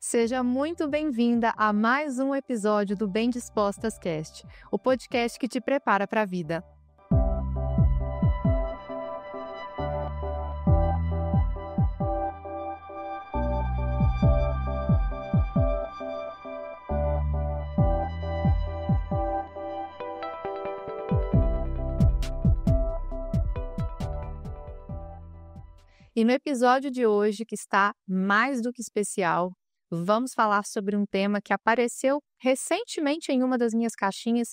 Seja muito bem-vinda a mais um episódio do Bem Dispostas Cast, o podcast que te prepara para a vida. E no episódio de hoje, que está mais do que especial, vamos falar sobre um tema que apareceu recentemente em uma das minhas caixinhas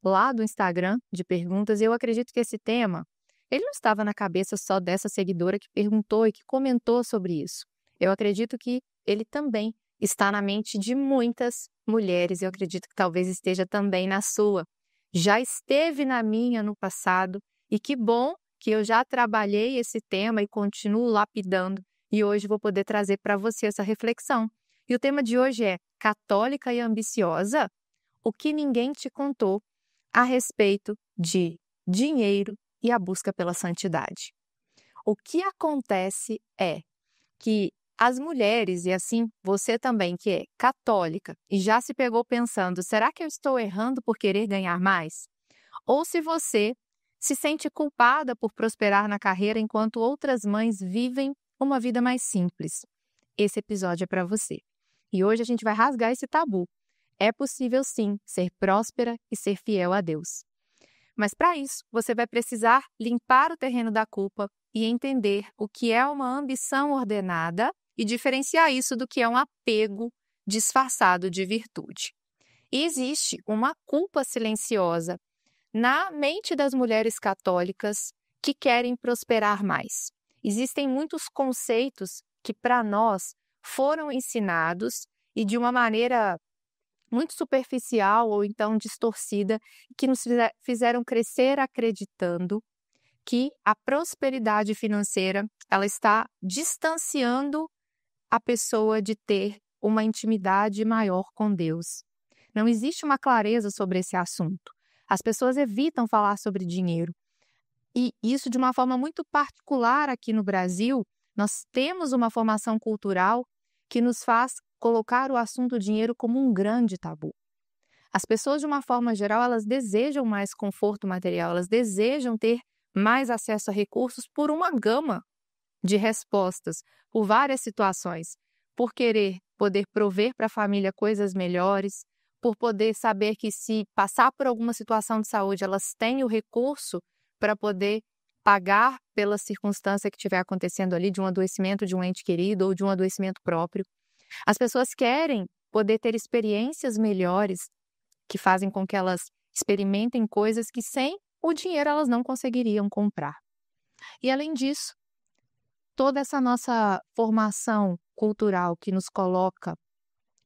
lá do Instagram de perguntas. E eu acredito que esse tema, ele não estava na cabeça só dessa seguidora que perguntou e que comentou sobre isso. Eu acredito que ele também está na mente de muitas mulheres. Eu acredito que talvez esteja também na sua. Já esteve na minha no passado e que bom que eu já trabalhei esse tema e continuo lapidando, e hoje vou poder trazer para você essa reflexão. E o tema de hoje é Católica e Ambiciosa? O que ninguém te contou a respeito de dinheiro e a busca pela santidade. O que acontece é que as mulheres, e assim você também que é católica e já se pegou pensando, será que eu estou errando por querer ganhar mais? Ou se você se sente culpada por prosperar na carreira enquanto outras mães vivem uma vida mais simples. Esse episódio é para você. E hoje a gente vai rasgar esse tabu. É possível sim ser próspera e ser fiel a Deus. Mas para isso, você vai precisar limpar o terreno da culpa e entender o que é uma ambição ordenada e diferenciar isso do que é um apego disfarçado de virtude. E existe uma culpa silenciosa na mente das mulheres católicas que querem prosperar mais. Existem muitos conceitos que para nós foram ensinados e de uma maneira muito superficial ou então distorcida, que nos fizeram crescer acreditando que a prosperidade financeira ela está distanciando a pessoa de ter uma intimidade maior com Deus. Não existe uma clareza sobre esse assunto. As pessoas evitam falar sobre dinheiro. E isso de uma forma muito particular aqui no Brasil, nós temos uma formação cultural que nos faz colocar o assunto dinheiro como um grande tabu. As pessoas, de uma forma geral, elas desejam mais conforto material, elas desejam ter mais acesso a recursos por uma gama de respostas, por várias situações, por querer poder prover para a família coisas melhores, por poder saber que se passar por alguma situação de saúde, elas têm o recurso para poder pagar pela circunstância que estiver acontecendo ali, de um adoecimento de um ente querido ou de um adoecimento próprio. As pessoas querem poder ter experiências melhores que fazem com que elas experimentem coisas que sem o dinheiro elas não conseguiriam comprar. E além disso, toda essa nossa formação cultural que nos coloca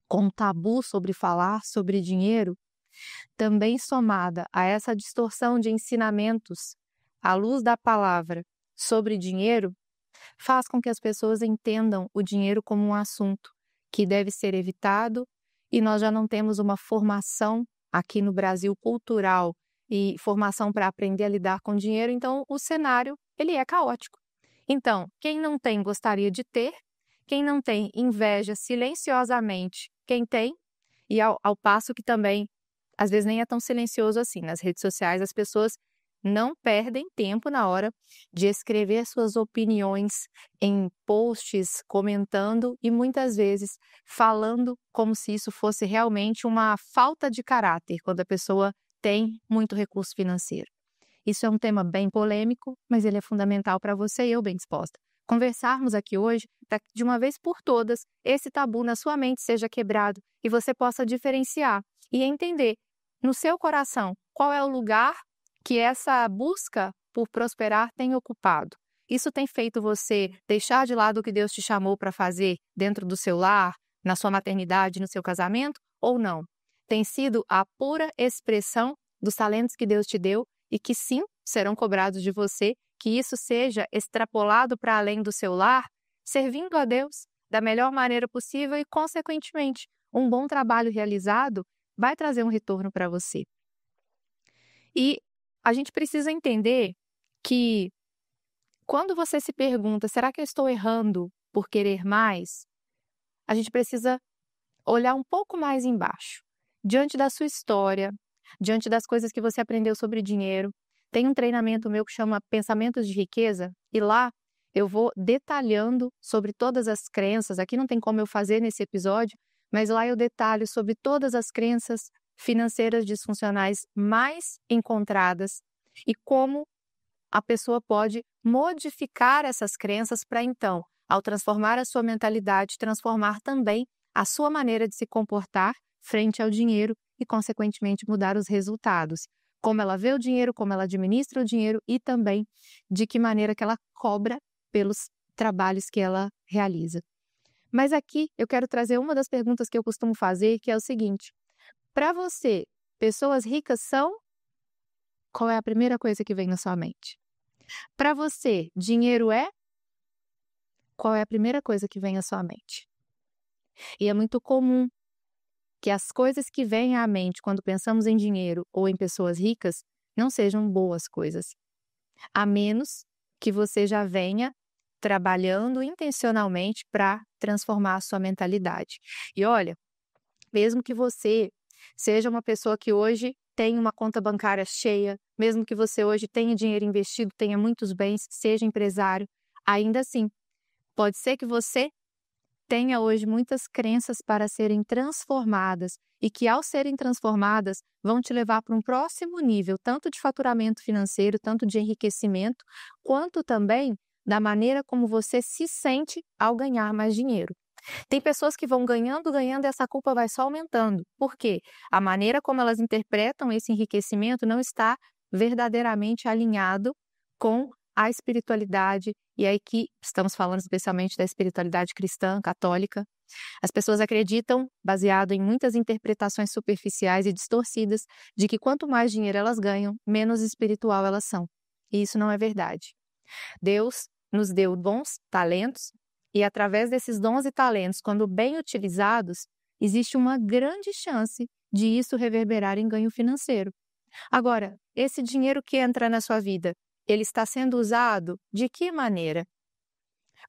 com tabu sobre falar sobre dinheiro, também somada a essa distorção de ensinamentos à luz da palavra sobre dinheiro, faz com que as pessoas entendam o dinheiro como um assunto que deve ser evitado, e nós já não temos uma formação aqui no Brasil cultural e formação para aprender a lidar com dinheiro, então o cenário ele é caótico. Então, quem não tem gostaria de ter, quem não tem inveja silenciosamente quem tem, e ao passo que também, às vezes nem é tão silencioso assim, nas redes sociais as pessoas não perdem tempo na hora de escrever suas opiniões em posts, comentando e muitas vezes falando como se isso fosse realmente uma falta de caráter, quando a pessoa tem muito recurso financeiro. Isso é um tema bem polêmico, mas ele é fundamental para você e eu bem disposta. Conversarmos aqui hoje para que de uma vez por todas esse tabu na sua mente seja quebrado e você possa diferenciar e entender no seu coração qual é o lugar que essa busca por prosperar tem ocupado. Isso tem feito você deixar de lado o que Deus te chamou para fazer dentro do seu lar, na sua maternidade, no seu casamento, ou não? Tem sido a pura expressão dos talentos que Deus te deu e que sim, serão cobrados de você, que isso seja extrapolado para além do seu lar, servindo a Deus da melhor maneira possível e, consequentemente, um bom trabalho realizado vai trazer um retorno para você. E a gente precisa entender que quando você se pergunta, será que eu estou errando por querer mais? A gente precisa olhar um pouco mais embaixo, diante da sua história, diante das coisas que você aprendeu sobre dinheiro. Tem um treinamento meu que chama Pensamentos de Riqueza, e lá eu vou detalhando sobre todas as crenças. Aqui não tem como eu fazer nesse episódio, mas lá eu detalho sobre todas as crenças financeiras disfuncionais mais encontradas e como a pessoa pode modificar essas crenças para então, ao transformar a sua mentalidade, transformar também a sua maneira de se comportar frente ao dinheiro e, consequentemente, mudar os resultados. Como ela vê o dinheiro, como ela administra o dinheiro e também de que maneira que ela cobra pelos trabalhos que ela realiza. Mas aqui eu quero trazer uma das perguntas que eu costumo fazer, que é o seguinte: para você, pessoas ricas são? Qual é a primeira coisa que vem na sua mente? Para você, dinheiro é? Qual é a primeira coisa que vem à sua mente? E é muito comum que as coisas que vêm à mente quando pensamos em dinheiro ou em pessoas ricas não sejam boas coisas, a menos que você já venha trabalhando intencionalmente para transformar a sua mentalidade. E olha, mesmo que você seja uma pessoa que hoje tem uma conta bancária cheia, mesmo que você hoje tenha dinheiro investido, tenha muitos bens, seja empresário, ainda assim, pode ser que você tenha hoje muitas crenças para serem transformadas e que, ao serem transformadas, vão te levar para um próximo nível, tanto de faturamento financeiro, tanto de enriquecimento, quanto também da maneira como você se sente ao ganhar mais dinheiro. Tem pessoas que vão ganhando, ganhando e essa culpa vai só aumentando. Por quê? A maneira como elas interpretam esse enriquecimento não está verdadeiramente alinhado com a espiritualidade, e aí que estamos falando especialmente da espiritualidade cristã, católica. As pessoas acreditam, baseado em muitas interpretações superficiais e distorcidas, de que quanto mais dinheiro elas ganham, menos espiritual elas são. E isso não é verdade. Deus nos deu bons talentos, e através desses dons e talentos, quando bem utilizados, existe uma grande chance de isso reverberar em ganho financeiro. Agora, esse dinheiro que entra na sua vida, ele está sendo usado de que maneira?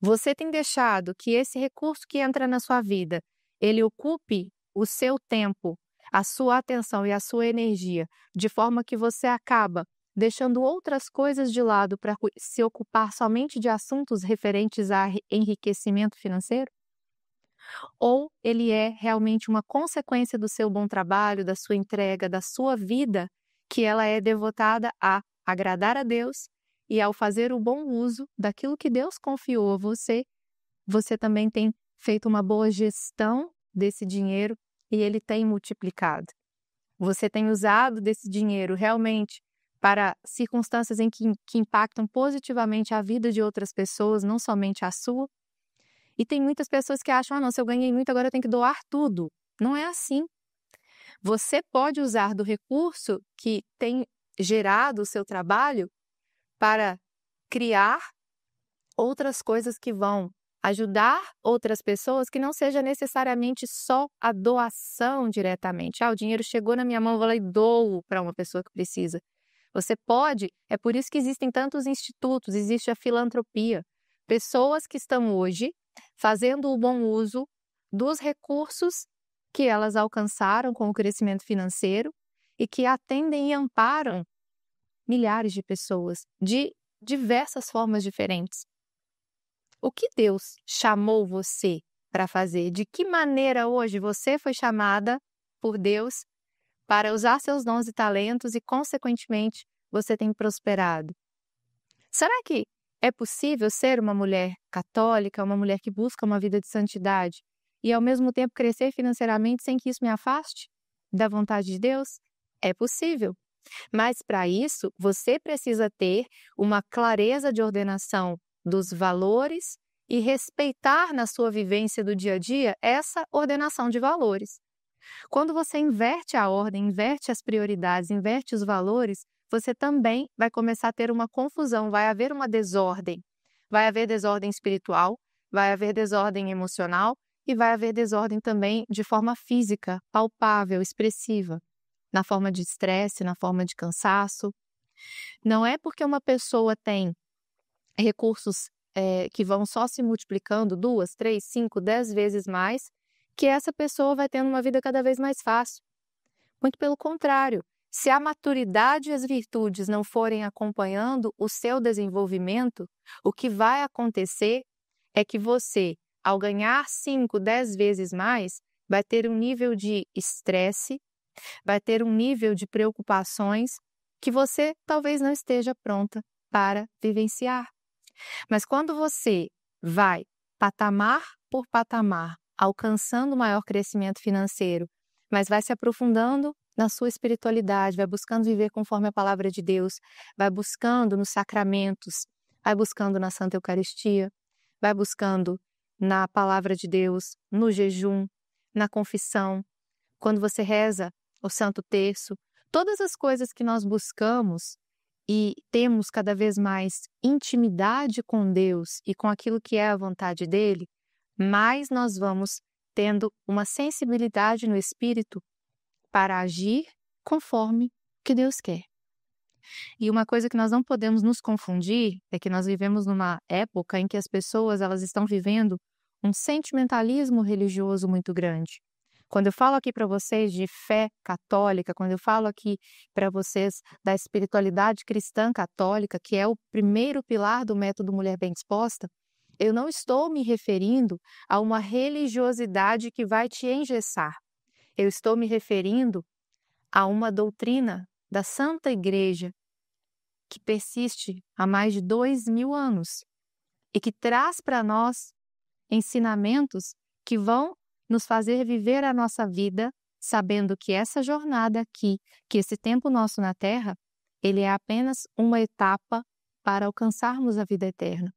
Você tem deixado que esse recurso que entra na sua vida, ele ocupe o seu tempo, a sua atenção e a sua energia, de forma que você acaba deixando outras coisas de lado para se ocupar somente de assuntos referentes a enriquecimento financeiro? Ou ele é realmente uma consequência do seu bom trabalho, da sua entrega, da sua vida, que ela é devotada a agradar a Deus, e ao fazer o bom uso daquilo que Deus confiou a você, você também tem feito uma boa gestão desse dinheiro e ele tem multiplicado. Você tem usado desse dinheiro realmente para circunstâncias em que impactam positivamente a vida de outras pessoas, não somente a sua. E tem muitas pessoas que acham, não, se eu ganhei muito, agora eu tenho que doar tudo. Não é assim. Você pode usar do recurso que tem gerado o seu trabalho para criar outras coisas que vão ajudar outras pessoas, que não seja necessariamente só a doação diretamente. O dinheiro chegou na minha mão, eu vou lá e dou para uma pessoa que precisa. Você pode, é por isso que existem tantos institutos, existe a filantropia. Pessoas que estão hoje fazendo o bom uso dos recursos que elas alcançaram com o crescimento financeiro e que atendem e amparam milhares de pessoas de diversas formas diferentes. O que Deus chamou você para fazer? De que maneira hoje você foi chamada por Deus para usar seus dons e talentos e, consequentemente, você tem prosperado? Será que é possível ser uma mulher católica, uma mulher que busca uma vida de santidade e, ao mesmo tempo, crescer financeiramente sem que isso me afaste da vontade de Deus? É possível. Mas, para isso, você precisa ter uma clareza de ordenação dos valores e respeitar na sua vivência do dia a dia essa ordenação de valores. Quando você inverte a ordem, inverte as prioridades, inverte os valores, você também vai começar a ter uma confusão, vai haver uma desordem. Vai haver desordem espiritual, vai haver desordem emocional e vai haver desordem também de forma física, palpável, expressiva, na forma de estresse, na forma de cansaço. Não é porque uma pessoa tem recursos que vão só se multiplicando 2, 3, 5, 10 vezes mais, que essa pessoa vai tendo uma vida cada vez mais fácil. Muito pelo contrário, se a maturidade e as virtudes não forem acompanhando o seu desenvolvimento, o que vai acontecer é que você, ao ganhar 5, 10 vezes mais, vai ter um nível de estresse, vai ter um nível de preocupações que você talvez não esteja pronta para vivenciar. Mas quando você vai patamar por patamar, alcançando maior crescimento financeiro, mas vai se aprofundando na sua espiritualidade, vai buscando viver conforme a palavra de Deus, vai buscando nos sacramentos, vai buscando na Santa Eucaristia, vai buscando na palavra de Deus, no jejum, na confissão, quando você reza o Santo Terço, todas as coisas que nós buscamos e temos cada vez mais intimidade com Deus e com aquilo que é a vontade dele, mais nós vamos tendo uma sensibilidade no espírito para agir conforme o que Deus quer. E uma coisa que nós não podemos nos confundir é que nós vivemos numa época em que as pessoas elas estão vivendo um sentimentalismo religioso muito grande. Quando eu falo aqui para vocês de fé católica, quando eu falo aqui para vocês da espiritualidade cristã católica, que é o primeiro pilar do método Mulher Bem Disposta, eu não estou me referindo a uma religiosidade que vai te engessar. Eu estou me referindo a uma doutrina da Santa Igreja que persiste há mais de 2.000 anos e que traz para nós ensinamentos que vão nos fazer viver a nossa vida sabendo que essa jornada aqui, que esse tempo nosso na Terra, ele é apenas uma etapa para alcançarmos a vida eterna.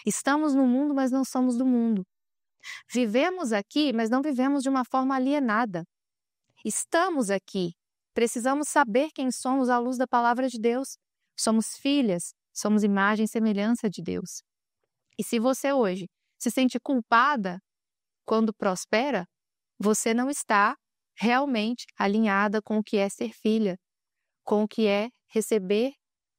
Estamos no mundo, mas não somos do mundo. Vivemos aqui, mas não vivemos de uma forma alienada. Estamos aqui. Precisamos saber quem somos à luz da palavra de Deus. Somos filhas, somos imagem e semelhança de Deus. E se você hoje se sente culpada quando prospera, você não está realmente alinhada com o que é ser filha, com o que é receber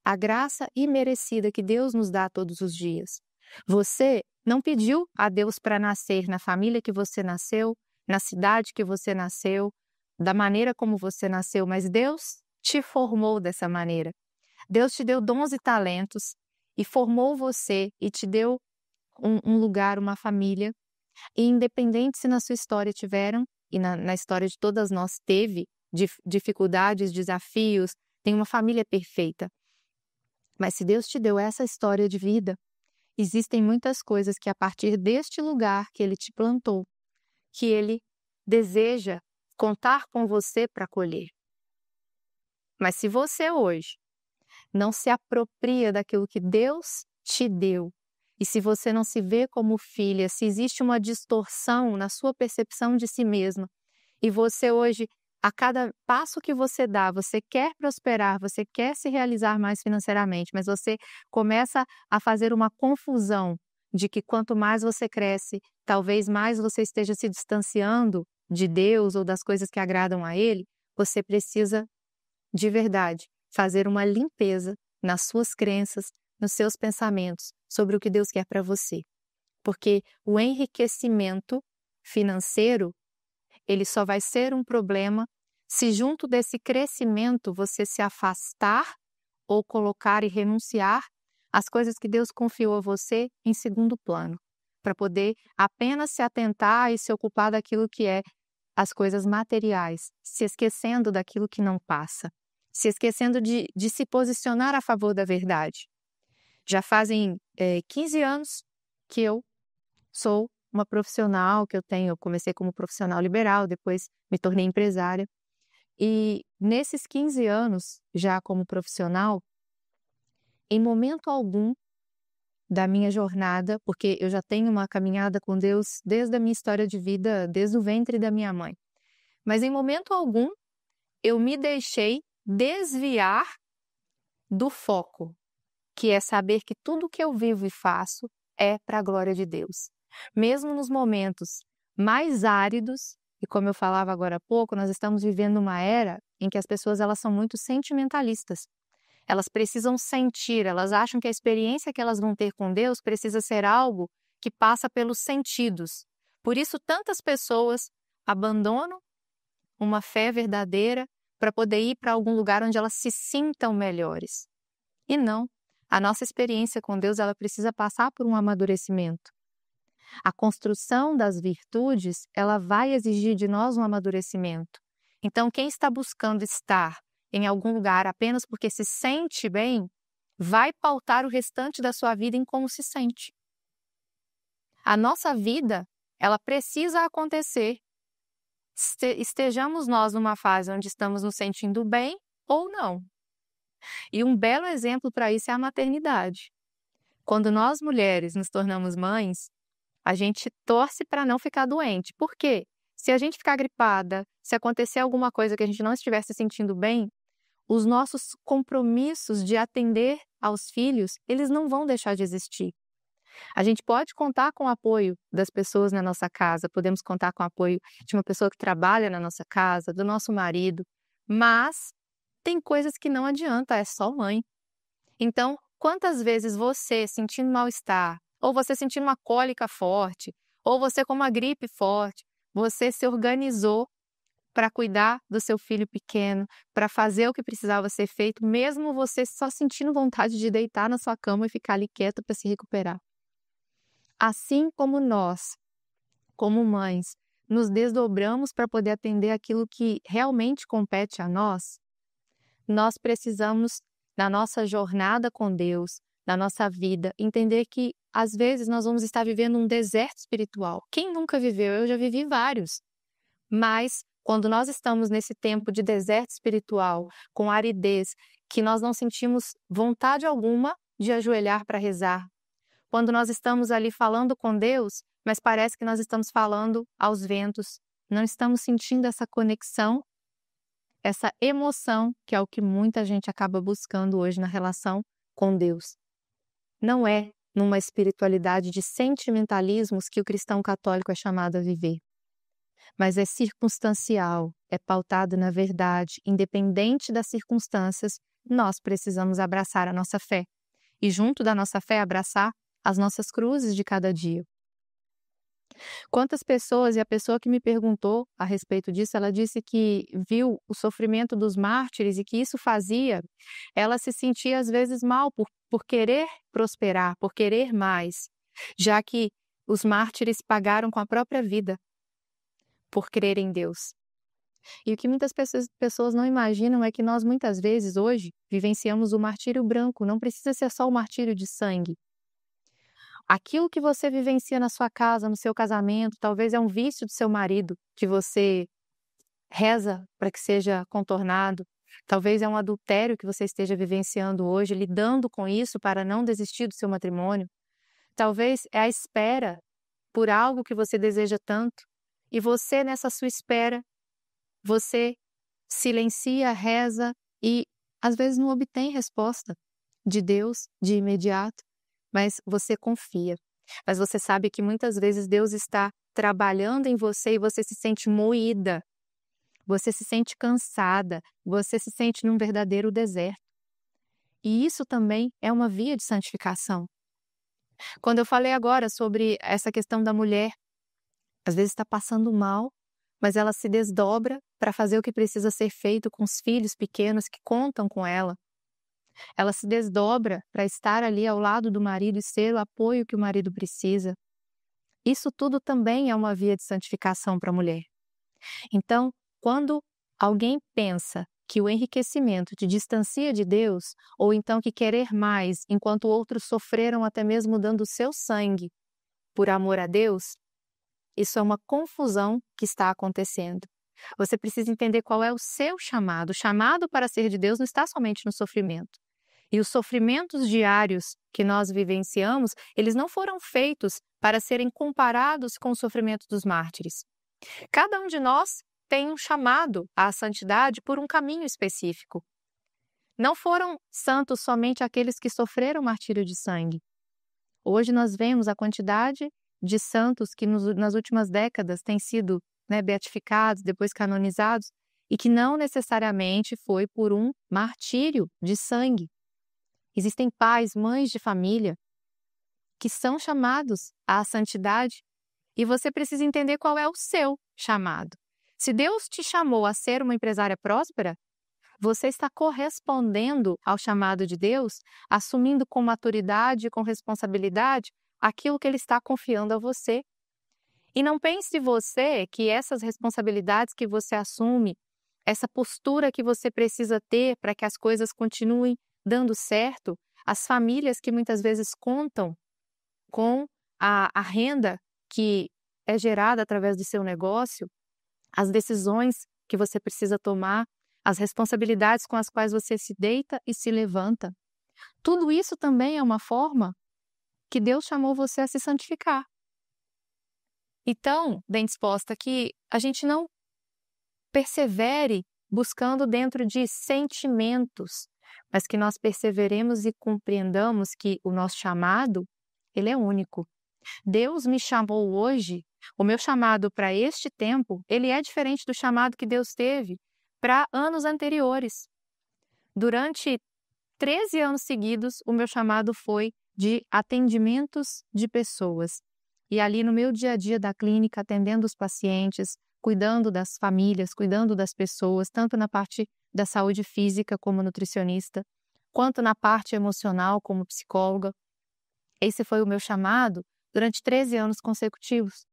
a graça imerecida que Deus nos dá todos os dias. Você não pediu a Deus para nascer na família que você nasceu, na cidade que você nasceu, da maneira como você nasceu, mas Deus te formou dessa maneira. Deus te deu dons e talentos e formou você e te deu um lugar, uma família. E independente se na sua história tiveram, e na história de todas nós teve dificuldades, desafios, tem uma família perfeita. Mas se Deus te deu essa história de vida, existem muitas coisas que a partir deste lugar que Ele te plantou, que Ele deseja contar com você para colher. Mas se você hoje não se apropria daquilo que Deus te deu, e se você não se vê como filha, se existe uma distorção na sua percepção de si mesma, e você hoje, a cada passo que você dá, você quer prosperar, você quer se realizar mais financeiramente, mas você começa a fazer uma confusão de que quanto mais você cresce, talvez mais você esteja se distanciando de Deus ou das coisas que agradam a Ele, você precisa, de verdade, fazer uma limpeza nas suas crenças, nos seus pensamentos sobre o que Deus quer para você. Porque o enriquecimento financeiro, ele só vai ser um problema se junto desse crescimento você se afastar ou colocar e renunciar às coisas que Deus confiou a você em segundo plano, para poder apenas se atentar e se ocupar daquilo que é as coisas materiais, se esquecendo daquilo que não passa, se esquecendo de se posicionar a favor da verdade. Já fazem 15 anos que eu sou uma profissional, eu comecei como profissional liberal, depois me tornei empresária. E nesses 15 anos, já como profissional, em momento algum da minha jornada, porque eu já tenho uma caminhada com Deus desde a minha história de vida, desde o ventre da minha mãe. Mas em momento algum, eu me deixei desviar do foco, que é saber que tudo que eu vivo e faço é para a glória de Deus. Mesmo nos momentos mais áridos, e como eu falava agora há pouco, nós estamos vivendo uma era em que as pessoas elas são muito sentimentalistas. Elas precisam sentir, elas acham que a experiência que elas vão ter com Deus precisa ser algo que passa pelos sentidos. Por isso, tantas pessoas abandonam uma fé verdadeira para poder ir para algum lugar onde elas se sintam melhores. E não, a nossa experiência com Deus, ela precisa passar por um amadurecimento. A construção das virtudes, ela vai exigir de nós um amadurecimento. Então, quem está buscando estar em algum lugar apenas porque se sente bem, vai pautar o restante da sua vida em como se sente. A nossa vida, ela precisa acontecer. Estejamos nós numa fase onde estamos nos sentindo bem ou não. E um belo exemplo para isso é a maternidade. Quando nós mulheres nos tornamos mães, a gente torce para não ficar doente. Por quê? Se a gente ficar gripada, se acontecer alguma coisa que a gente não estiver se sentindo bem, os nossos compromissos de atender aos filhos, eles não vão deixar de existir. A gente pode contar com o apoio das pessoas na nossa casa, podemos contar com o apoio de uma pessoa que trabalha na nossa casa, do nosso marido, mas tem coisas que não adianta, é só mãe. Então, quantas vezes você sentindo mal-estar, ou você sentindo uma cólica forte, ou você com uma gripe forte, você se organizou para cuidar do seu filho pequeno, para fazer o que precisava ser feito, mesmo você só sentindo vontade de deitar na sua cama e ficar ali quieta para se recuperar. Assim como nós, como mães, nos desdobramos para poder atender aquilo que realmente compete a nós, nós precisamos, na nossa jornada com Deus, na nossa vida, entender que, às vezes, nós vamos estar vivendo um deserto espiritual. Quem nunca viveu? Eu já vivi vários. Mas, quando nós estamos nesse tempo de deserto espiritual, com aridez, que nós não sentimos vontade alguma de ajoelhar para rezar, quando nós estamos ali falando com Deus, mas parece que nós estamos falando aos ventos, não estamos sentindo essa conexão, essa emoção, que é o que muita gente acaba buscando hoje na relação com Deus. Não é numa espiritualidade de sentimentalismos que o cristão católico é chamado a viver, mas é circunstancial, é pautado na verdade, independente das circunstâncias, nós precisamos abraçar a nossa fé e junto da nossa fé abraçar as nossas cruzes de cada dia. Quantas pessoas, e a pessoa que me perguntou a respeito disso, ela disse que viu o sofrimento dos mártires e que isso fazia ela se sentir às vezes mal por querer prosperar, por querer mais, já que os mártires pagaram com a própria vida por crer em Deus. E o que muitas pessoas não imaginam é que nós muitas vezes hoje vivenciamos o martírio branco, não precisa ser só o martírio de sangue. Aquilo que você vivencia na sua casa, no seu casamento, talvez é um vício do seu marido que você reza para que seja contornado. Talvez é um adultério que você esteja vivenciando hoje, lidando com isso para não desistir do seu matrimônio. Talvez é a espera por algo que você deseja tanto. E você, nessa sua espera, você silencia, reza e às vezes não obtém resposta de Deus de imediato. Mas você confia, mas você sabe que muitas vezes Deus está trabalhando em você e você se sente moída, você se sente cansada, você se sente num verdadeiro deserto. E isso também é uma via de santificação. Quando eu falei agora sobre essa questão da mulher, às vezes está passando mal, mas ela se desdobra para fazer o que precisa ser feito com os filhos pequenos que contam com ela. Ela se desdobra para estar ali ao lado do marido e ser o apoio que o marido precisa. Isso tudo também é uma via de santificação para a mulher. Então, quando alguém pensa que o enriquecimento te distancia de Deus, ou então que querer mais enquanto outros sofreram até mesmo dando o seu sangue por amor a Deus, isso é uma confusão que está acontecendo. Você precisa entender qual é o seu chamado. O chamado para ser de Deus não está somente no sofrimento. E os sofrimentos diários que nós vivenciamos, eles não foram feitos para serem comparados com o sofrimento dos mártires. Cada um de nós tem um chamado à santidade por um caminho específico. Não foram santos somente aqueles que sofreram martírio de sangue. Hoje nós vemos a quantidade de santos que nas últimas décadas têm sido beatificados, depois canonizados, e que não necessariamente foi por um martírio de sangue. Existem pais, mães de família que são chamados à santidade E você precisa entender qual é o seu chamado. Se Deus te chamou a ser uma empresária próspera, você está correspondendo ao chamado de Deus, assumindo com maturidade e com responsabilidade aquilo que Ele está confiando a você. E não pense você que essas responsabilidades que você assume, essa postura que você precisa ter para que as coisas continuem dando certo, as famílias que muitas vezes contam com a renda que é gerada através do seu negócio, as decisões que você precisa tomar, as responsabilidades com as quais você se deita e se levanta. Tudo isso também é uma forma que Deus chamou você a se santificar. Então, bem disposta, que a gente não persevere buscando dentro de sentimentos, mas que nós perseveremos e compreendamos que o nosso chamado, ele é único. Deus me chamou hoje, o meu chamado para este tempo, ele é diferente do chamado que Deus teve para anos anteriores. Durante 13 anos seguidos, o meu chamado foi de atendimentos de pessoas. E ali no meu dia a dia da clínica, atendendo os pacientes, cuidando das famílias, cuidando das pessoas, tanto na parte da saúde física como nutricionista, quanto na parte emocional como psicóloga. Esse foi o meu chamado durante 13 anos consecutivos.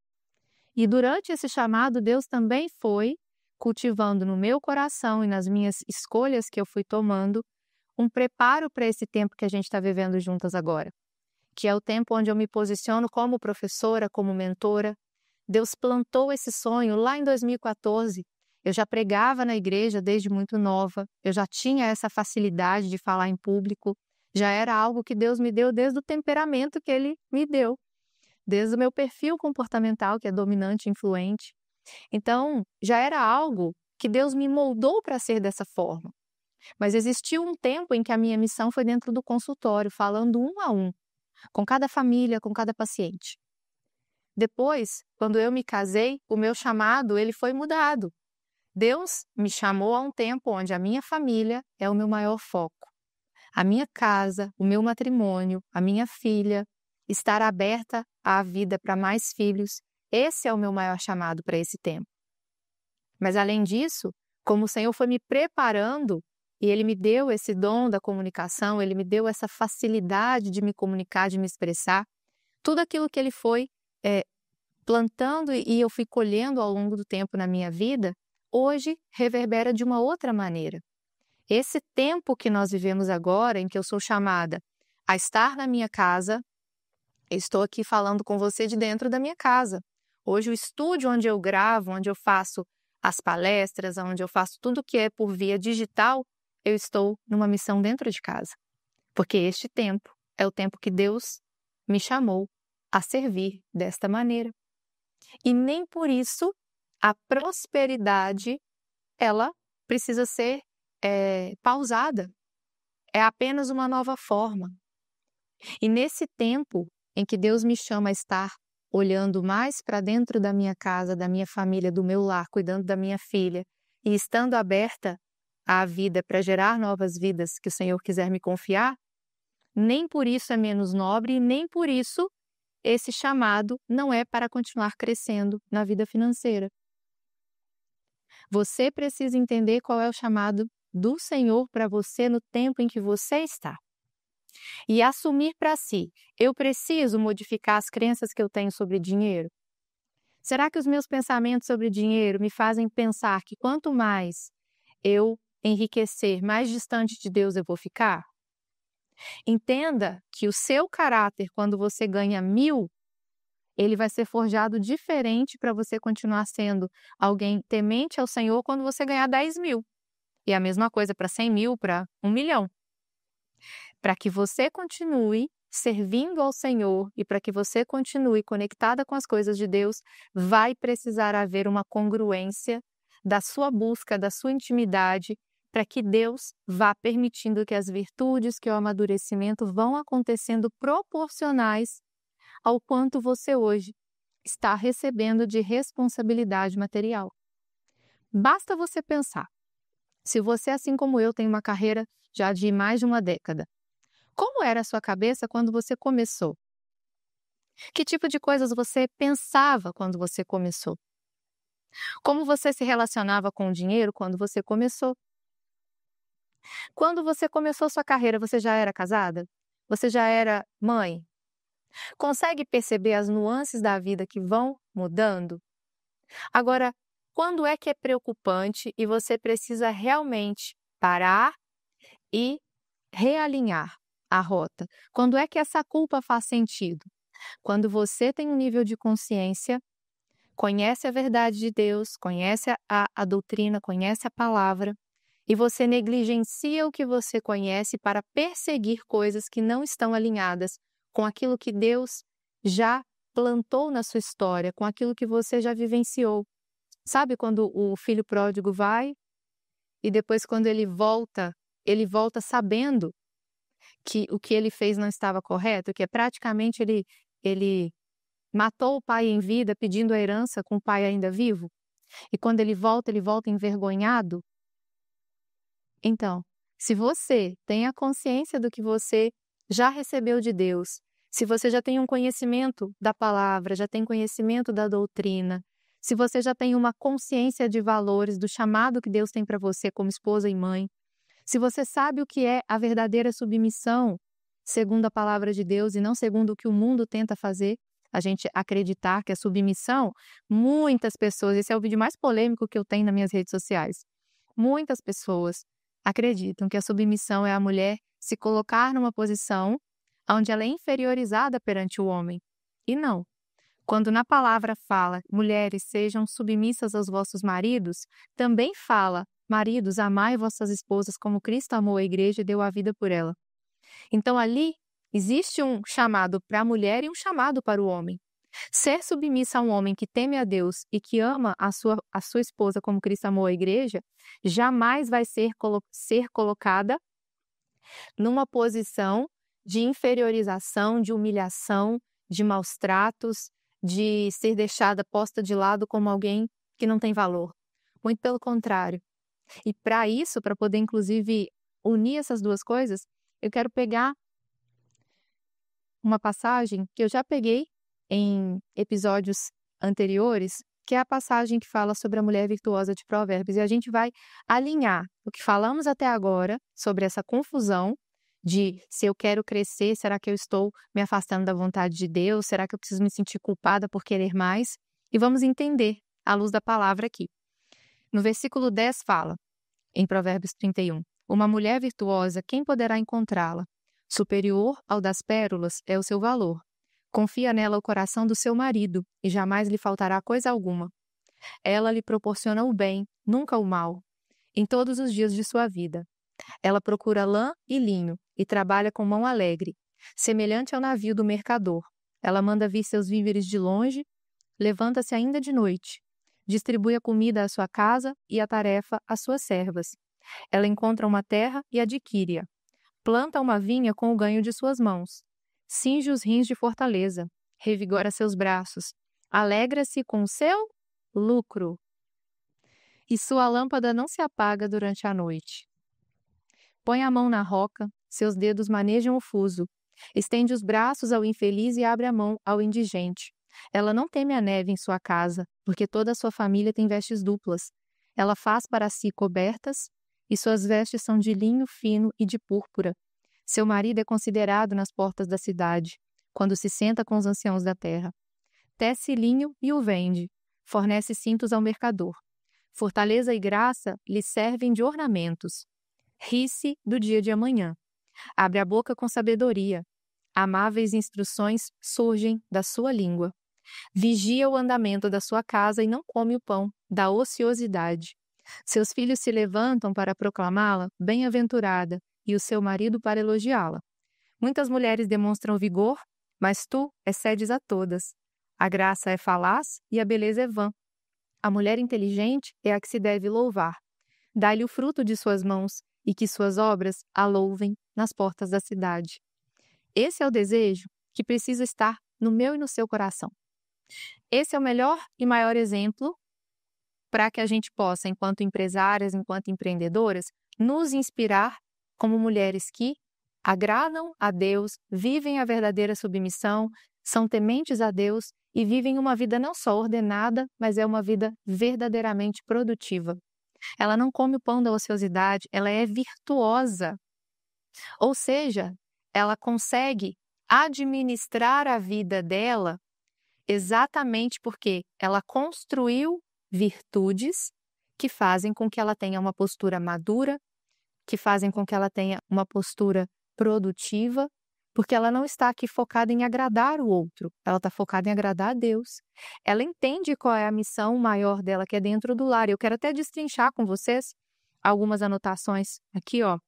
E durante esse chamado, Deus também foi cultivando no meu coração e nas minhas escolhas que eu fui tomando um preparo para esse tempo que a gente está vivendo juntas agora, que é o tempo onde eu me posiciono como professora, como mentora. Deus plantou esse sonho lá em 2014. Eu já pregava na igreja desde muito nova, eu já tinha essa facilidade de falar em público, já era algo que Deus me deu desde o temperamento que Ele me deu, desde o meu perfil comportamental, que é dominante e influente. Então, já era algo que Deus me moldou para ser dessa forma. Mas existiu um tempo em que a minha missão foi dentro do consultório, falando um a um, com cada família, com cada paciente. Depois, quando eu me casei, o meu chamado ele foi mudado. Deus me chamou a um tempo onde a minha família é o meu maior foco. A minha casa, o meu matrimônio, a minha filha, estar aberta à vida para mais filhos, esse é o meu maior chamado para esse tempo. Mas além disso, como o Senhor foi me preparando e Ele me deu esse dom da comunicação, Ele me deu essa facilidade de me comunicar, de me expressar, tudo aquilo que Ele foi plantando e eu fui colhendo ao longo do tempo na minha vida, hoje reverbera de uma outra maneira. Esse tempo que nós vivemos agora, em que eu sou chamada a estar na minha casa, eu estou aqui falando com você de dentro da minha casa. Hoje o estúdio onde eu gravo, onde eu faço as palestras, onde eu faço tudo que é por via digital, eu estou numa missão dentro de casa. Porque este tempo é o tempo que Deus me chamou a servir desta maneira. E nem por isso a prosperidade, ela precisa ser pausada. É apenas uma nova forma. E nesse tempo em que Deus me chama a estar olhando mais para dentro da minha casa, da minha família, do meu lar, cuidando da minha filha e estando aberta à vida para gerar novas vidas que o Senhor quiser me confiar, nem por isso é menos nobre e nem por isso esse chamado não é para continuar crescendo na vida financeira. Você precisa entender qual é o chamado do Senhor para você no tempo em que você está. E assumir para si, eu preciso modificar as crenças que eu tenho sobre dinheiro? Será que os meus pensamentos sobre dinheiro me fazem pensar que quanto mais eu enriquecer, mais distante de Deus eu vou ficar? Entenda que o seu caráter, quando você ganha 1.000, ele vai ser forjado diferente para você continuar sendo alguém temente ao Senhor quando você ganhar 10.000. E a mesma coisa para 100.000, para 1 milhão. Para que você continue servindo ao Senhor e para que você continue conectada com as coisas de Deus, vai precisar haver uma congruência da sua busca, da sua intimidade, para que Deus vá permitindo que as virtudes, que o amadurecimento vão acontecendo proporcionais ao quanto você hoje está recebendo de responsabilidade material. Basta você pensar. Se você, assim como eu, tem uma carreira já de mais de uma década, como era a sua cabeça quando você começou? Que tipo de coisas você pensava quando você começou? Como você se relacionava com o dinheiro quando você começou? Quando você começou sua carreira, você já era casada? Você já era mãe? Consegue perceber as nuances da vida que vão mudando? Agora, quando é que é preocupante e você precisa realmente parar e realinhar a rota? Quando é que essa culpa faz sentido? Quando você tem um nível de consciência, conhece a verdade de Deus, conhece a doutrina, conhece a palavra, e você negligencia o que você conhece para perseguir coisas que não estão alinhadas com aquilo que Deus já plantou na sua história, com aquilo que você já vivenciou. Sabe quando o filho pródigo vai e depois quando ele volta sabendo que o que ele fez não estava correto, que é praticamente ele matou o pai em vida pedindo a herança com o pai ainda vivo? E quando ele volta envergonhado? Então, se você tem a consciência do que você já recebeu de Deus, se você já tem um conhecimento da palavra, já tem conhecimento da doutrina, se você já tem uma consciência de valores, do chamado que Deus tem para você como esposa e mãe, se você sabe o que é a verdadeira submissão, segundo a palavra de Deus e não segundo o que o mundo tenta fazer, a gente acreditar que a submissão, muitas pessoas, esse é o vídeo mais polêmico que eu tenho nas minhas redes sociais, muitas pessoas acreditam que a submissão é a mulher se colocar numa posição onde ela é inferiorizada perante o homem. E não. Quando na palavra fala, mulheres sejam submissas aos vossos maridos, também fala, maridos, amai vossas esposas como Cristo amou a igreja e deu a vida por ela. Então ali existe um chamado para a mulher e um chamado para o homem. Ser submissa a um homem que teme a Deus e que ama a sua esposa como Cristo amou a igreja, jamais vai ser colocada numa posição de inferiorização, de humilhação, de maus tratos, de ser deixada posta de lado como alguém que não tem valor. Muito pelo contrário. E para isso, para poder inclusive unir essas duas coisas, eu quero pegar uma passagem que eu já peguei em episódios anteriores, que é a passagem que fala sobre a mulher virtuosa de Provérbios. E a gente vai alinhar o que falamos até agora sobre essa confusão de se eu quero crescer, será que eu estou me afastando da vontade de Deus? Será que eu preciso me sentir culpada por querer mais? E vamos entender à luz da palavra aqui. No versículo 10 fala, em Provérbios 31, uma mulher virtuosa, quem poderá encontrá-la? Superior ao das pérolas é o seu valor. Confia nela o coração do seu marido, e jamais lhe faltará coisa alguma. Ela lhe proporciona o bem, nunca o mal, em todos os dias de sua vida. Ela procura lã e linho, e trabalha com mão alegre, semelhante ao navio do mercador. Ela manda vir seus víveres de longe, levanta-se ainda de noite, distribui a comida à sua casa e a tarefa às suas servas. Ela encontra uma terra e adquire-a. Planta uma vinha com o ganho de suas mãos. Cinge os rins de fortaleza. Revigora seus braços. Alegra-se com o seu lucro. E sua lâmpada não se apaga durante a noite. Põe a mão na roca, seus dedos manejam o fuso. Estende os braços ao infeliz e abre a mão ao indigente. Ela não teme a neve em sua casa, porque toda a sua família tem vestes duplas. Ela faz para si cobertas, e suas vestes são de linho fino e de púrpura. Seu marido é considerado nas portas da cidade, quando se senta com os anciãos da terra. Tece linho e o vende, fornece cintos ao mercador. Fortaleza e graça lhe servem de ornamentos. Ri-se do dia de amanhã. Abre a boca com sabedoria. Amáveis instruções surgem da sua língua. Vigia o andamento da sua casa e não come o pão da ociosidade. Seus filhos se levantam para proclamá-la bem-aventurada e o seu marido para elogiá-la. Muitas mulheres demonstram vigor, mas tu excedes a todas. A graça é falaz e a beleza é vã. A mulher inteligente é a que se deve louvar. Dá-lhe o fruto de suas mãos e que suas obras a louvem nas portas da cidade. Esse é o desejo que precisa estar no meu e no seu coração. Esse é o melhor e maior exemplo para que a gente possa, enquanto empresárias, enquanto empreendedoras, nos inspirar como mulheres que agradam a Deus, vivem a verdadeira submissão, são tementes a Deus e vivem uma vida não só ordenada, mas é uma vida verdadeiramente produtiva. Ela não come o pão da ociosidade, ela é virtuosa. Ou seja, ela consegue administrar a vida dela exatamente porque ela construiu virtudes que fazem com que ela tenha uma postura madura, que fazem com que ela tenha uma postura produtiva, porque ela não está aqui focada em agradar o outro, ela está focada em agradar a Deus. Ela entende qual é a missão maior dela, que é dentro do lar. Eu quero até destrinchar com vocês algumas anotações aqui, ó.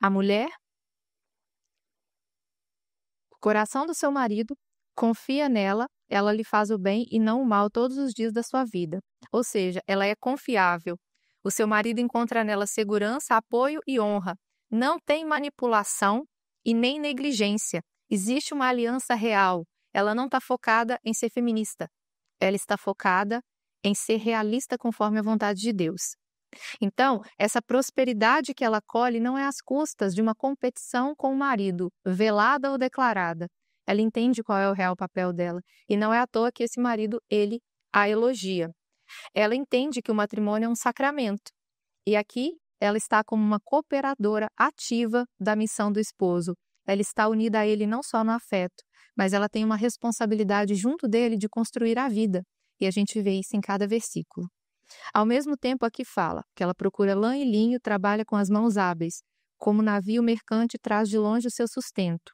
A mulher, o coração do seu marido, confia nela, ela lhe faz o bem e não o mal todos os dias da sua vida. Ou seja, ela é confiável. O seu marido encontra nela segurança, apoio e honra. Não tem manipulação e nem negligência. Existe uma aliança real. Ela não está focada em ser feminista. Ela está focada em ser realista conforme a vontade de Deus. Então, essa prosperidade que ela colhe não é às custas de uma competição com o marido, velada ou declarada. Ela entende qual é o real papel dela. E não é à toa que esse marido, ele a elogia. Ela entende que o matrimônio é um sacramento. E aqui ela está como uma cooperadora ativa da missão do esposo. Ela está unida a ele não só no afeto, mas ela tem uma responsabilidade junto dele de construir a vida. E a gente vê isso em cada versículo. Ao mesmo tempo, aqui fala que ela procura lã e linho, trabalha com as mãos hábeis, como navio mercante traz de longe o seu sustento.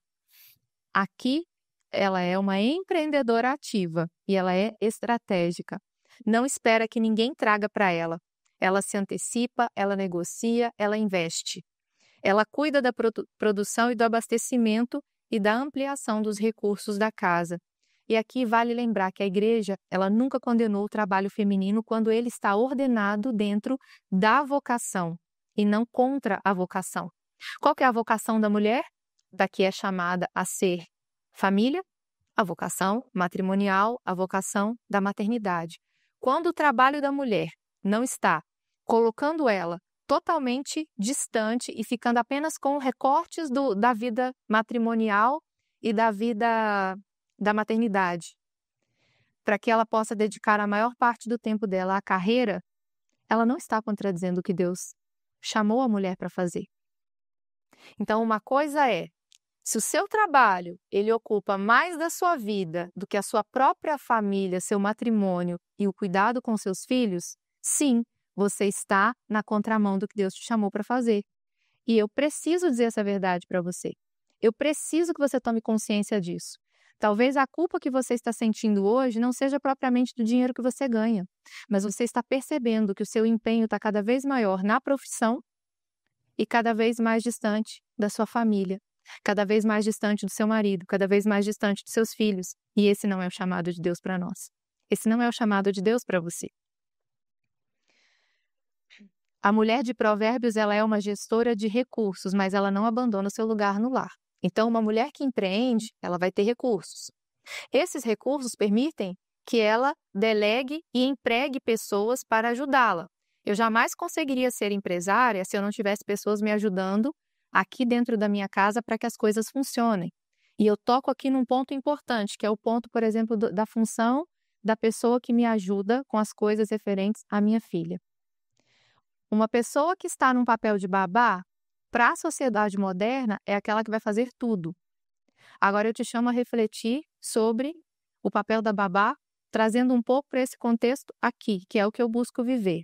Aqui, ela é uma empreendedora ativa e ela é estratégica. Não espera que ninguém traga para ela. Ela se antecipa, ela negocia, ela investe. Ela cuida da produção e do abastecimento e da ampliação dos recursos da casa. E aqui vale lembrar que a igreja, ela nunca condenou o trabalho feminino quando ele está ordenado dentro da vocação e não contra a vocação. Qual que é a vocação da mulher? Daqui é chamada a ser família, a vocação matrimonial, a vocação da maternidade. Quando o trabalho da mulher não está colocando ela totalmente distante e ficando apenas com recortes da vida matrimonial e da vida da maternidade, para que ela possa dedicar a maior parte do tempo dela à carreira, ela não está contradizendo o que Deus chamou a mulher para fazer. Então, uma coisa é, se o seu trabalho ele ocupa mais da sua vida do que a sua própria família, seu matrimônio e o cuidado com seus filhos, sim, você está na contramão do que Deus te chamou para fazer. E eu preciso dizer essa verdade para você. Eu preciso que você tome consciência disso. Talvez a culpa que você está sentindo hoje não seja propriamente do dinheiro que você ganha, mas você está percebendo que o seu empenho está cada vez maior na profissão e cada vez mais distante da sua família, cada vez mais distante do seu marido, cada vez mais distante dos seus filhos. E esse não é o chamado de Deus para nós. Esse não é o chamado de Deus para você. A mulher de Provérbios, ela é uma gestora de recursos, mas ela não abandona o seu lugar no lar. Então, uma mulher que empreende, ela vai ter recursos. Esses recursos permitem que ela delegue e empregue pessoas para ajudá-la. Eu jamais conseguiria ser empresária se eu não tivesse pessoas me ajudando aqui dentro da minha casa para que as coisas funcionem. E eu toco aqui num ponto importante, que é o ponto, por exemplo, da função da pessoa que me ajuda com as coisas referentes à minha filha. Uma pessoa que está num papel de babá, para a sociedade moderna, é aquela que vai fazer tudo. Agora eu te chamo a refletir sobre o papel da babá, trazendo um pouco para esse contexto aqui, que é o que eu busco viver.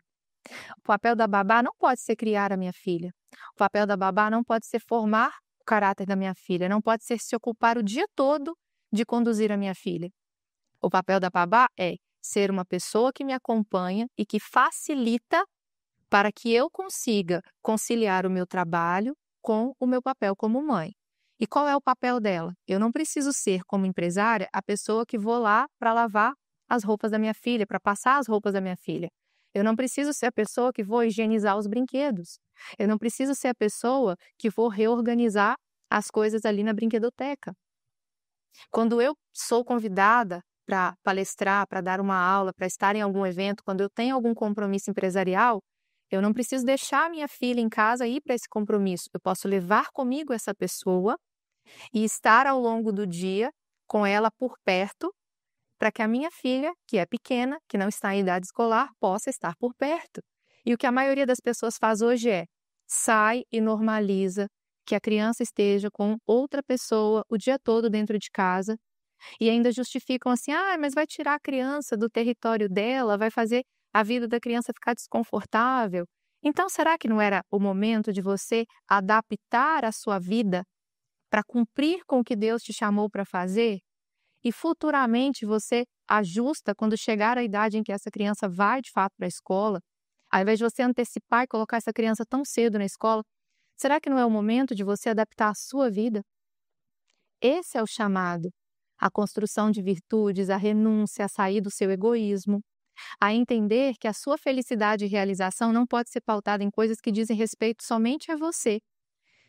O papel da babá não pode ser criar a minha filha. O papel da babá não pode ser formar o caráter da minha filha. Não pode ser se ocupar o dia todo de conduzir a minha filha. O papel da babá é ser uma pessoa que me acompanha e que facilita para que eu consiga conciliar o meu trabalho com o meu papel como mãe. E qual é o papel dela? Eu não preciso ser, como empresária, a pessoa que vou lá para lavar as roupas da minha filha, para passar as roupas da minha filha. Eu não preciso ser a pessoa que vou higienizar os brinquedos. Eu não preciso ser a pessoa que vou reorganizar as coisas ali na brinquedoteca. Quando eu sou convidada para palestrar, para dar uma aula, para estar em algum evento, quando eu tenho algum compromisso empresarial, eu não preciso deixar a minha filha em casa e ir para esse compromisso. Eu posso levar comigo essa pessoa e estar ao longo do dia com ela por perto, para que a minha filha, que é pequena, que não está em idade escolar, possa estar por perto. E o que a maioria das pessoas faz hoje é sai e normaliza que a criança esteja com outra pessoa o dia todo dentro de casa e ainda justificam assim, mas vai tirar a criança do território dela, vai fazer a vida da criança ficar desconfortável. Então, será que não era o momento de você adaptar a sua vida para cumprir com o que Deus te chamou para fazer? E futuramente você ajusta quando chegar a idade em que essa criança vai de fato para a escola, ao invés de você antecipar e colocar essa criança tão cedo na escola, será que não é o momento de você adaptar a sua vida? Esse é o chamado, a construção de virtudes, a renúncia, a sair do seu egoísmo, a entender que a sua felicidade e realização não pode ser pautada em coisas que dizem respeito somente a você.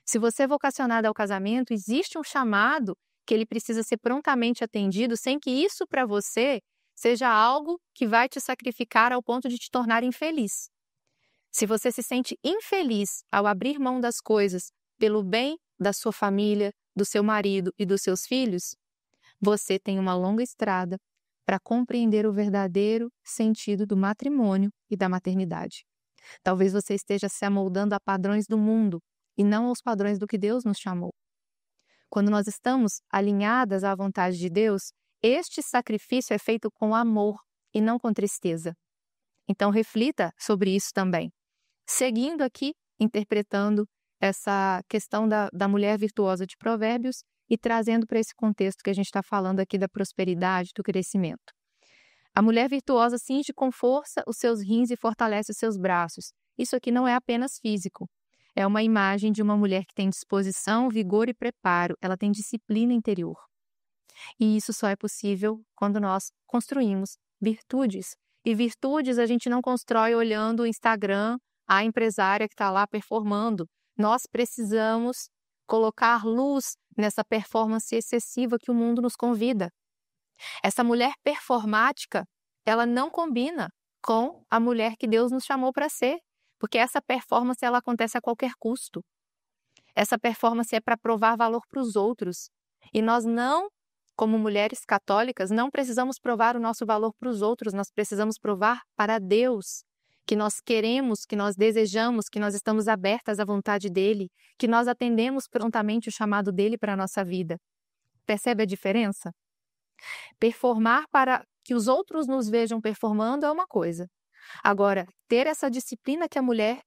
Se você é vocacionado ao casamento, existe um chamado que ele precisa ser prontamente atendido sem que isso para você seja algo que vai te sacrificar ao ponto de te tornar infeliz. Se você se sente infeliz ao abrir mão das coisas pelo bem da sua família, do seu marido e dos seus filhos, você tem uma longa estrada para compreender o verdadeiro sentido do matrimônio e da maternidade. Talvez você esteja se amoldando a padrões do mundo e não aos padrões do que Deus nos chamou. Quando nós estamos alinhadas à vontade de Deus, este sacrifício é feito com amor e não com tristeza. Então reflita sobre isso também. Seguindo aqui, interpretando essa questão da mulher virtuosa de Provérbios e trazendo para esse contexto que a gente está falando aqui da prosperidade, do crescimento. A mulher virtuosa cinge com força os seus rins e fortalece os seus braços. Isso aqui não é apenas físico. É uma imagem de uma mulher que tem disposição, vigor e preparo. Ela tem disciplina interior. E isso só é possível quando nós construímos virtudes. E virtudes a gente não constrói olhando o Instagram, a empresária que está lá performando. Nós precisamos colocar luz nessa performance excessiva que o mundo nos convida. Essa mulher performática, ela não combina com a mulher que Deus nos chamou para ser, porque essa performance ela acontece a qualquer custo. Essa performance é para provar valor para os outros. E nós não, como mulheres católicas, não precisamos provar o nosso valor para os outros, nós precisamos provar para Deus que nós queremos, que nós desejamos, que nós estamos abertas à vontade dele, que nós atendemos prontamente o chamado dele para a nossa vida. Percebe a diferença? Performar para que os outros nos vejam performando é uma coisa. Agora, ter essa disciplina que a mulher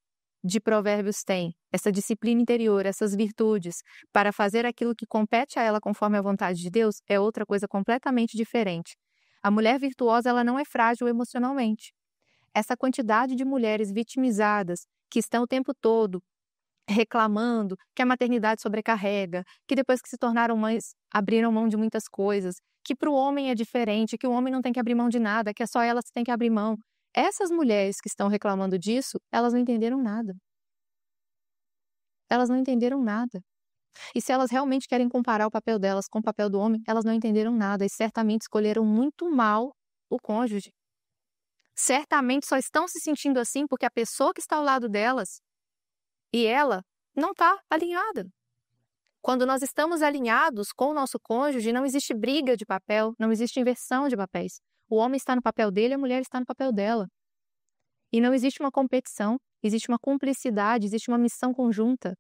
de Provérbios tem, essa disciplina interior, essas virtudes, para fazer aquilo que compete a ela conforme a vontade de Deus, é outra coisa completamente diferente. A mulher virtuosa, ela não é frágil emocionalmente. Essa quantidade de mulheres vitimizadas que estão o tempo todo reclamando que a maternidade sobrecarrega, que depois que se tornaram mães abriram mão de muitas coisas, que para o homem é diferente, que o homem não tem que abrir mão de nada, que é só elas que têm que abrir mão. Essas mulheres que estão reclamando disso, elas não entenderam nada. Elas não entenderam nada. E se elas realmente querem comparar o papel delas com o papel do homem, elas não entenderam nada e certamente escolheram muito mal o cônjuge. Certamente só estão se sentindo assim porque a pessoa que está ao lado delas e ela não está alinhada. Quando nós estamos alinhados com o nosso cônjuge, não existe briga de papel, não existe inversão de papéis. O homem está no papel dele, a mulher está no papel dela. E não existe uma competição, existe uma cumplicidade, existe uma missão conjunta.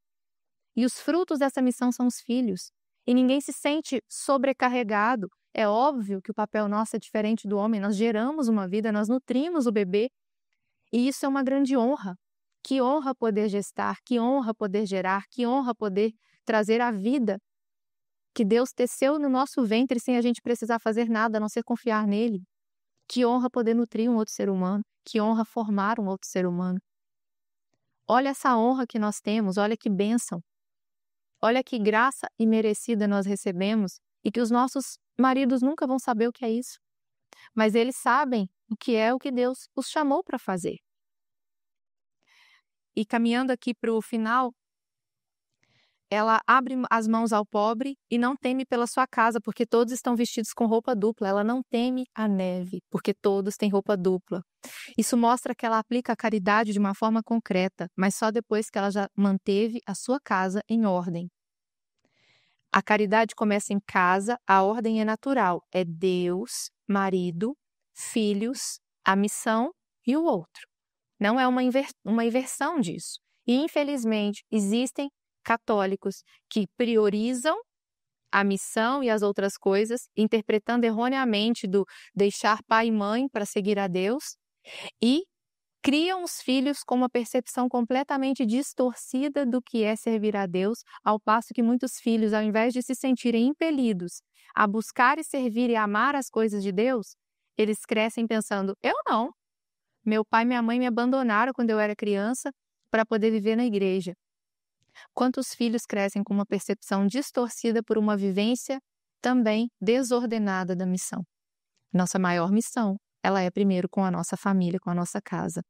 E os frutos dessa missão são os filhos. E ninguém se sente sobrecarregado. É óbvio que o papel nosso é diferente do homem. Nós geramos uma vida, nós nutrimos o bebê. E isso é uma grande honra. Que honra poder gestar, que honra poder gerar, que honra poder trazer a vida que Deus teceu no nosso ventre sem a gente precisar fazer nada, a não ser confiar nele. Que honra poder nutrir um outro ser humano, que honra formar um outro ser humano. Olha essa honra que nós temos, olha que bênção. Olha que graça imerecida nós recebemos e que os nossos maridos nunca vão saber o que é isso. Mas eles sabem o que Deus os chamou para fazer. E caminhando aqui para o final, ela abre as mãos ao pobre e não teme pela sua casa, porque todos estão vestidos com roupa dupla. Ela não teme a neve, porque todos têm roupa dupla. Isso mostra que ela aplica a caridade de uma forma concreta, mas só depois que ela já manteve a sua casa em ordem. A caridade começa em casa, a ordem é natural. É Deus, marido, filhos, a missão e o outro. Não é uma inversão disso. E, infelizmente, existem católicos que priorizam a missão e as outras coisas, interpretando erroneamente do deixar pai e mãe para seguir a Deus, e criam os filhos com uma percepção completamente distorcida do que é servir a Deus, ao passo que muitos filhos, ao invés de se sentirem impelidos a buscar e servir e amar as coisas de Deus, eles crescem pensando, eu não. Meu pai e minha mãe me abandonaram quando eu era criança para poder viver na igreja. Quantos filhos crescem com uma percepção distorcida por uma vivência também desordenada da missão? Nossa maior missão, ela é primeiro com a nossa família, com a nossa casa.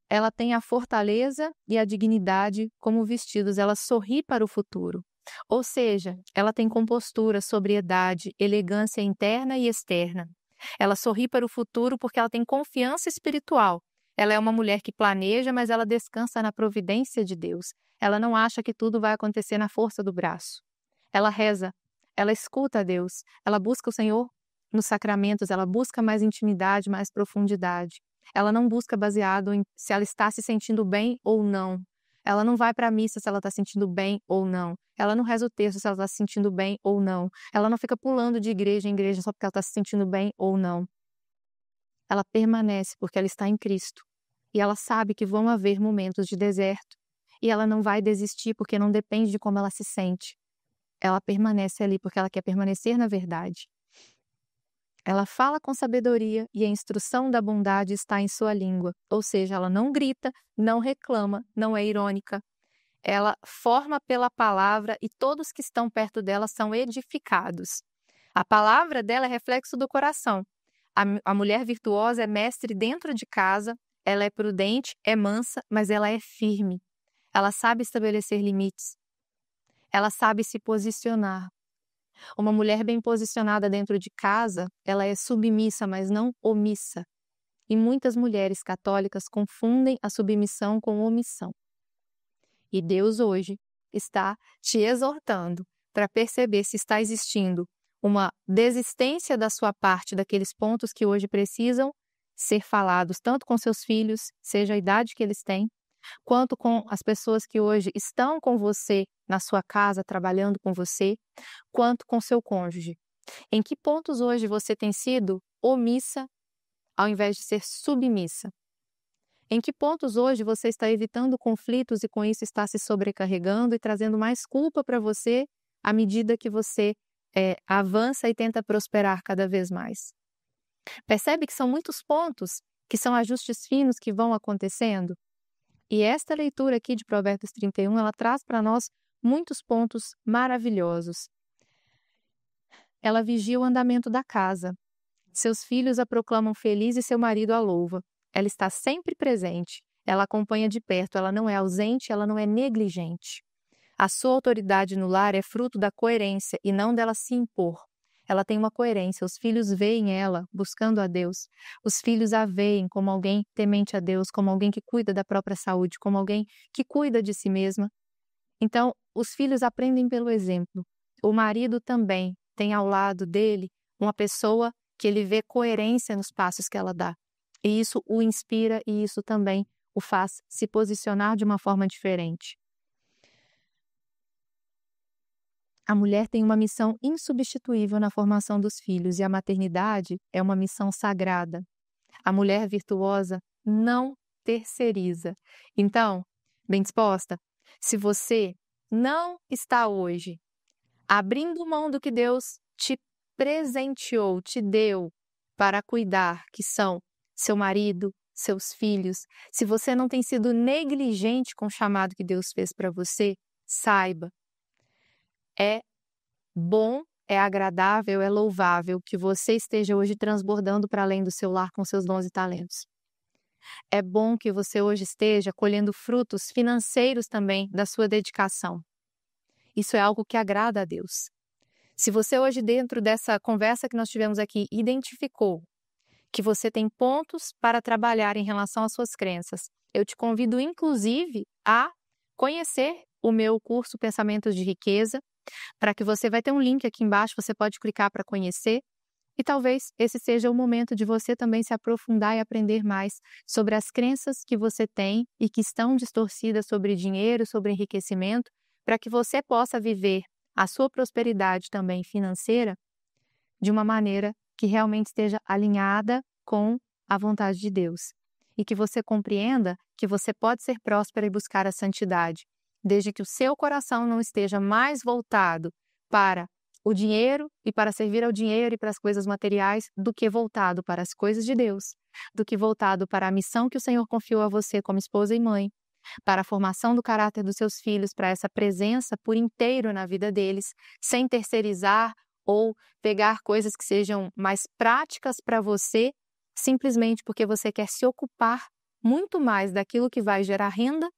Ela tem a fortaleza e a dignidade como vestidos, ela sorri para o futuro. Ou seja, ela tem compostura, sobriedade, elegância interna e externa. Ela sorri para o futuro porque ela tem confiança espiritual. Ela é uma mulher que planeja, mas ela descansa na providência de Deus. Ela não acha que tudo vai acontecer na força do braço. Ela reza, ela escuta a Deus, ela busca o Senhor nos sacramentos, ela busca mais intimidade, mais profundidade. Ela não busca baseado em se ela está se sentindo bem ou não. Ela não vai para a missa se ela está se sentindo bem ou não. Ela não reza o texto se ela está se sentindo bem ou não. Ela não fica pulando de igreja em igreja só porque ela está se sentindo bem ou não. Ela permanece porque ela está em Cristo. E ela sabe que vão haver momentos de deserto. E ela não vai desistir porque não depende de como ela se sente. Ela permanece ali porque ela quer permanecer na verdade. Ela fala com sabedoria e a instrução da bondade está em sua língua. Ou seja, ela não grita, não reclama, não é irônica. Ela forma pela palavra e todos que estão perto dela são edificados. A palavra dela é reflexo do coração. A mulher virtuosa é mestre dentro de casa, ela é prudente, é mansa, mas ela é firme. Ela sabe estabelecer limites. Ela sabe se posicionar. Uma mulher bem posicionada dentro de casa, ela é submissa, mas não omissa. E muitas mulheres católicas confundem a submissão com omissão. E Deus hoje está te exortando para perceber se está existindo uma desistência da sua parte daqueles pontos que hoje precisam ser falados, tanto com seus filhos, seja a idade que eles têm, quanto com as pessoas que hoje estão com você na sua casa, trabalhando com você, quanto com seu cônjuge. Em que pontos hoje você tem sido omissa ao invés de ser submissa? Em que pontos hoje você está evitando conflitos e com isso está se sobrecarregando e trazendo mais culpa para você à medida que você avança e tenta prosperar cada vez mais? Percebe que são muitos pontos, que são ajustes finos que vão acontecendo? E esta leitura aqui de Provérbios 31, ela traz para nós muitos pontos maravilhosos. Ela vigia o andamento da casa. Seus filhos a proclamam feliz e seu marido a louva. Ela está sempre presente. Ela acompanha de perto, ela não é ausente, ela não é negligente. A sua autoridade no lar é fruto da coerência e não dela se impor. Ela tem uma coerência, os filhos veem ela buscando a Deus. Os filhos a veem como alguém temente a Deus, como alguém que cuida da própria saúde, como alguém que cuida de si mesma. Então, os filhos aprendem pelo exemplo. O marido também tem ao lado dele uma pessoa que ele vê coerência nos passos que ela dá. E isso o inspira e isso também o faz se posicionar de uma forma diferente. A mulher tem uma missão insubstituível na formação dos filhos e a maternidade é uma missão sagrada. A mulher virtuosa não terceiriza. Então, bem disposta, se você não está hoje abrindo mão do que Deus te presenteou, te deu para cuidar, que são seu marido, seus filhos, se você não tem sido negligente com o chamado que Deus fez para você, saiba, é bom, é agradável, é louvável que você esteja hoje transbordando para além do seu lar com seus dons e talentos. É bom que você hoje esteja colhendo frutos financeiros também da sua dedicação. Isso é algo que agrada a Deus. Se você hoje, dentro dessa conversa que nós tivemos aqui, identificou que você tem pontos para trabalhar em relação às suas crenças, eu te convido, inclusive, a conhecer o meu curso Pensamentos de Riqueza, para que você vai ter um link aqui embaixo, você pode clicar para conhecer. E talvez esse seja o momento de você também se aprofundar e aprender mais sobre as crenças que você tem e que estão distorcidas sobre dinheiro, sobre enriquecimento, para que você possa viver a sua prosperidade também financeira de uma maneira que realmente esteja alinhada com a vontade de Deus. E que você compreenda que você pode ser próspera e buscar a santidade, desde que o seu coração não esteja mais voltado para o dinheiro e para servir ao dinheiro e para as coisas materiais do que voltado para as coisas de Deus, do que voltado para a missão que o Senhor confiou a você como esposa e mãe, para a formação do caráter dos seus filhos, para essa presença por inteiro na vida deles, sem terceirizar ou pegar coisas que sejam mais práticas para você, simplesmente porque você quer se ocupar muito mais daquilo que vai gerar renda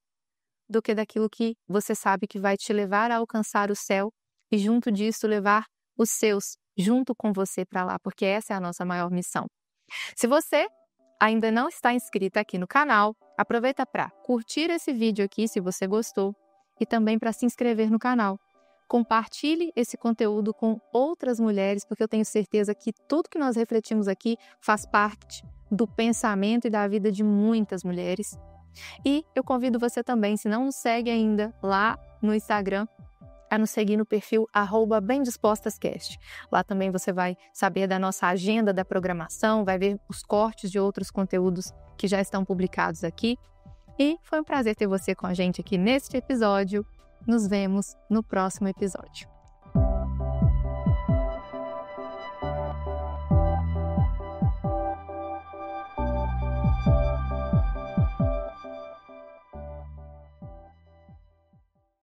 do que daquilo que você sabe que vai te levar a alcançar o céu e junto disso levar os seus junto com você para lá, porque essa é a nossa maior missão. Se você ainda não está inscrito aqui no canal, aproveita para curtir esse vídeo aqui se você gostou e também para se inscrever no canal. Compartilhe esse conteúdo com outras mulheres, porque eu tenho certeza que tudo que nós refletimos aqui faz parte do pensamento e da vida de muitas mulheres. E eu convido você também, se não nos segue ainda lá no Instagram, a nos seguir no perfil @bemdispostascast. Lá também você vai saber da nossa agenda da programação, vai ver os cortes de outros conteúdos que já estão publicados aqui. E foi um prazer ter você com a gente aqui neste episódio. Nos vemos no próximo episódio.